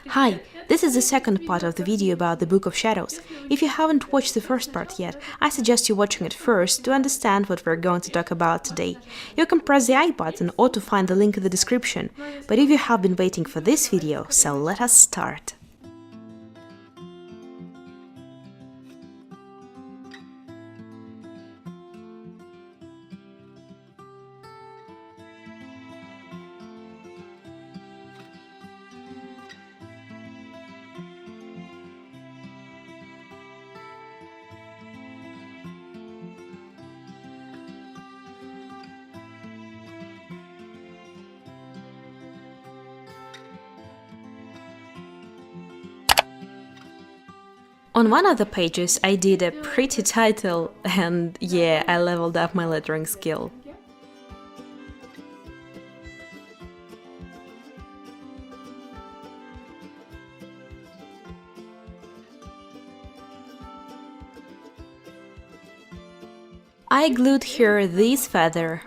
Hi, this is the second part of the video about the Book of Shadows. If you haven't watched the first part yet, I suggest you watching it first to understand what we're going to talk about today. You can press the I button or to find the link in the description, but if you have been waiting for this video, so let us start. On one of the pages I did a pretty title and yeah, I leveled up my lettering skill. I glued here this feather.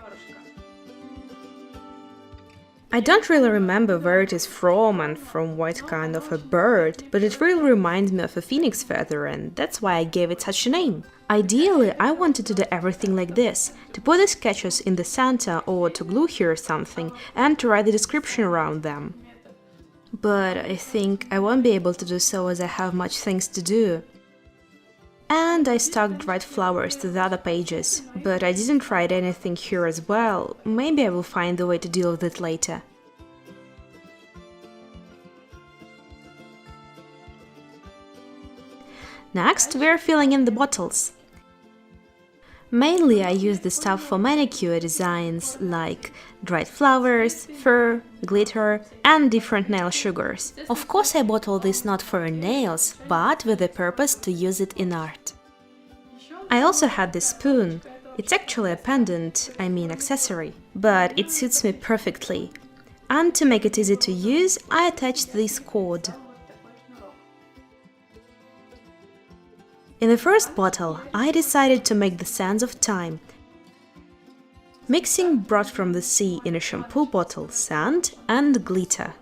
I don't really remember where it is from and from what kind of a bird, but it really reminds me of a phoenix feather, and that's why I gave it such a name. Ideally, I wanted to do everything like this, to put the sketches in the center or to glue here something and to write the description around them. But I think I won't be able to do so as I have much things to do. And I stuck dried flowers to the other pages, but I didn't write anything here as well. Maybe I will find a way to deal with it later. Next, we're filling in the bottles. Mainly I use the stuff for manicure designs like dried flowers, fur, glitter and different nail sugars. Of course I bought all this not for nails, but with the purpose to use it in art. I also had this spoon. It's actually a pendant, I mean accessory, but it suits me perfectly. And to make it easy to use, I attached this cord. In the first bottle, I decided to make the sands of time. Mixing brought from the sea in a shampoo bottle sand and glitter.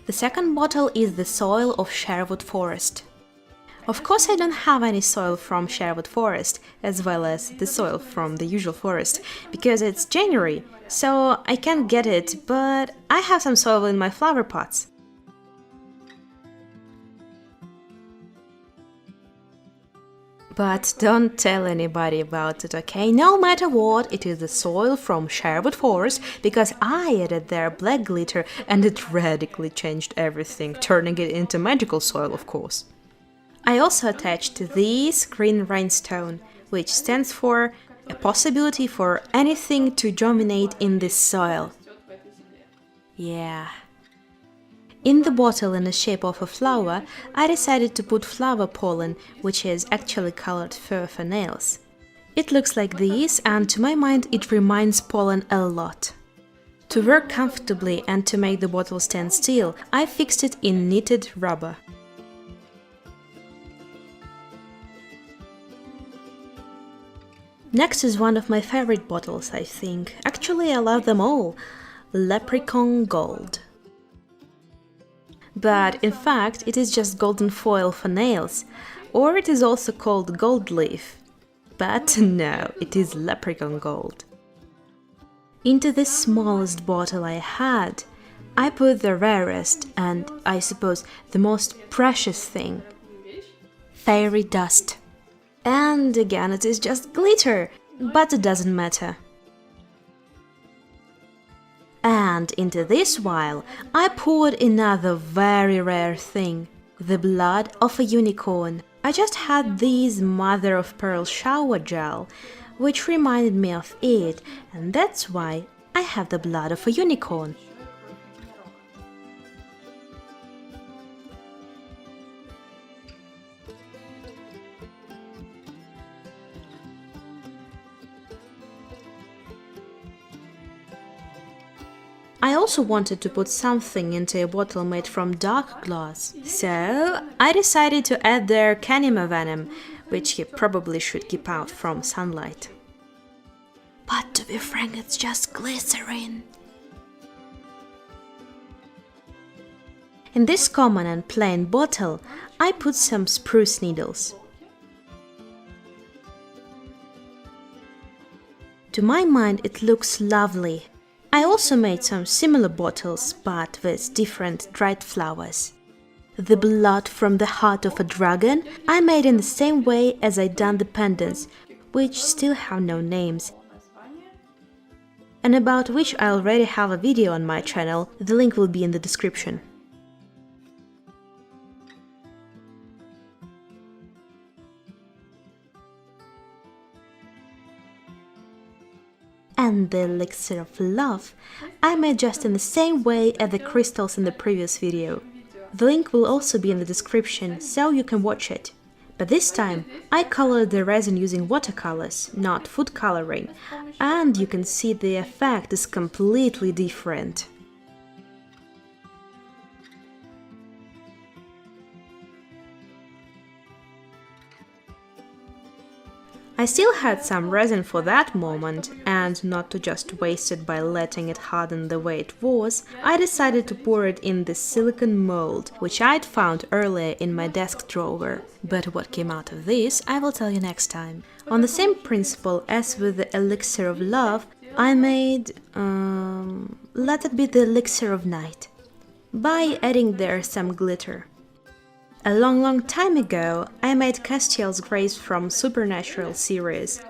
The second bottle is the soil of Sherwood Forest. Of course I don't have any soil from Sherwood Forest, as well as the soil from the usual forest, because it's January, so I can't get it, but I have some soil in my flower pots. But don't tell anybody about it, okay? No matter what, it is the soil from Sherwood Forest, because I added there black glitter and it radically changed everything, turning it into magical soil, of course. I also attached this green rhinestone, which stands for a possibility for anything to germinate in this soil. Yeah. In the bottle in the shape of a flower, I decided to put flower pollen, which is actually colored fur for nails. It looks like this, and to my mind it reminds pollen a lot. To work comfortably and to make the bottle stand still, I fixed it in knitted rubber. Next is one of my favorite bottles, I think. Actually, I love them all. Leprechaun Gold. But in fact, it is just golden foil for nails, or it is also called gold leaf. But no, it is leprechaun gold. Into the smallest bottle I had, I put the rarest and, I suppose, the most precious thing – fairy dust. And again, it is just glitter, but it doesn't matter. And into this vial, I poured another very rare thing, the blood of a unicorn. I just had this mother-of-pearl shower gel, which reminded me of it, and that's why I have the blood of a unicorn. I also wanted to put something into a bottle made from dark glass, so I decided to add their Canima venom, which you probably should keep out from sunlight. But to be frank, it's just glycerin. In this common and plain bottle, I put some spruce needles. To my mind, it looks lovely. I also made some similar bottles, but with different dried flowers. The blood from the heart of a dragon I made in the same way as I done the pendants, which still have no names, and about which I already have a video on my channel. The link will be in the description. And the elixir of love I made just in the same way as the crystals in the previous video. The link will also be in the description, so you can watch it. But this time I colored the resin using watercolors, not food coloring, and you can see the effect is completely different. I still had some resin for that moment, and not to just waste it by letting it harden the way it was, I decided to pour it in this silicone mold, which I'd found earlier in my desk drawer. But what came out of this, I will tell you next time. On the same principle as with the elixir of love, I made, let it be the elixir of night, by adding there some glitter. A long time ago, I made Castiel's Grace from Supernatural series.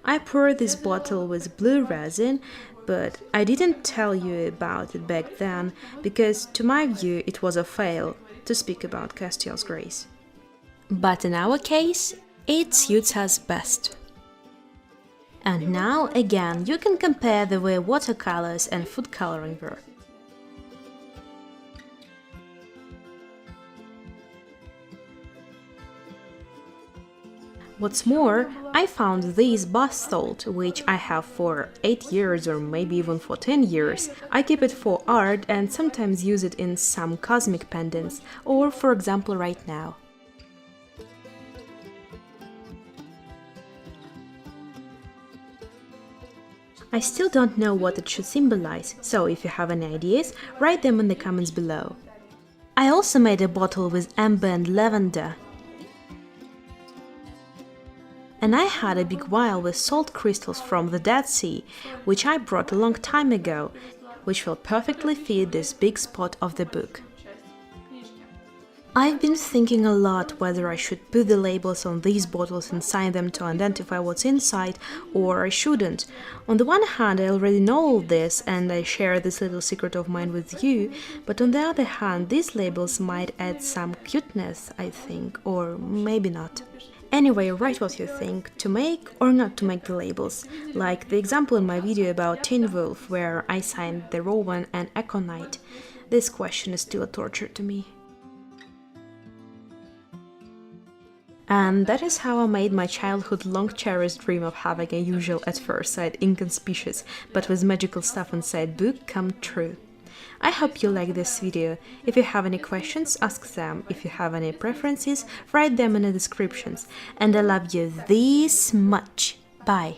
I poured this bottle with blue resin, but I didn't tell you about it back then, because to my view it was a fail to speak about Castiel's Grace. But in our case, it suits us best. And now, again, you can compare the way watercolors and food coloring work. What's more, I found this bath salt, which I have for 8 years or maybe even for 10 years. I keep it for art and sometimes use it in some cosmic pendants, or for example right now. I still don't know what it should symbolize, so if you have any ideas, write them in the comments below. I also made a bottle with amber and lavender. And I had a big vial with salt crystals from the Dead Sea, which I brought a long time ago, which will perfectly fit this big spot of the book. I've been thinking a lot whether I should put the labels on these bottles and sign them to identify what's inside, or I shouldn't. On the one hand, I already know all this and I share this little secret of mine with you, but on the other hand, these labels might add some cuteness, I think, or maybe not. Anyway, write what you think, to make or not to make the labels, like the example in my video about Teen Wolf, where I signed the Rowan and Echo Knight. This question is still a torture to me. And that is how I made my childhood long-cherished dream of having a usual at first sight inconspicuous, but with magical stuff inside book come true. I hope you like this video. If you have any questions, ask them. If you have any preferences, write them in the descriptions. And I love you this much. Bye!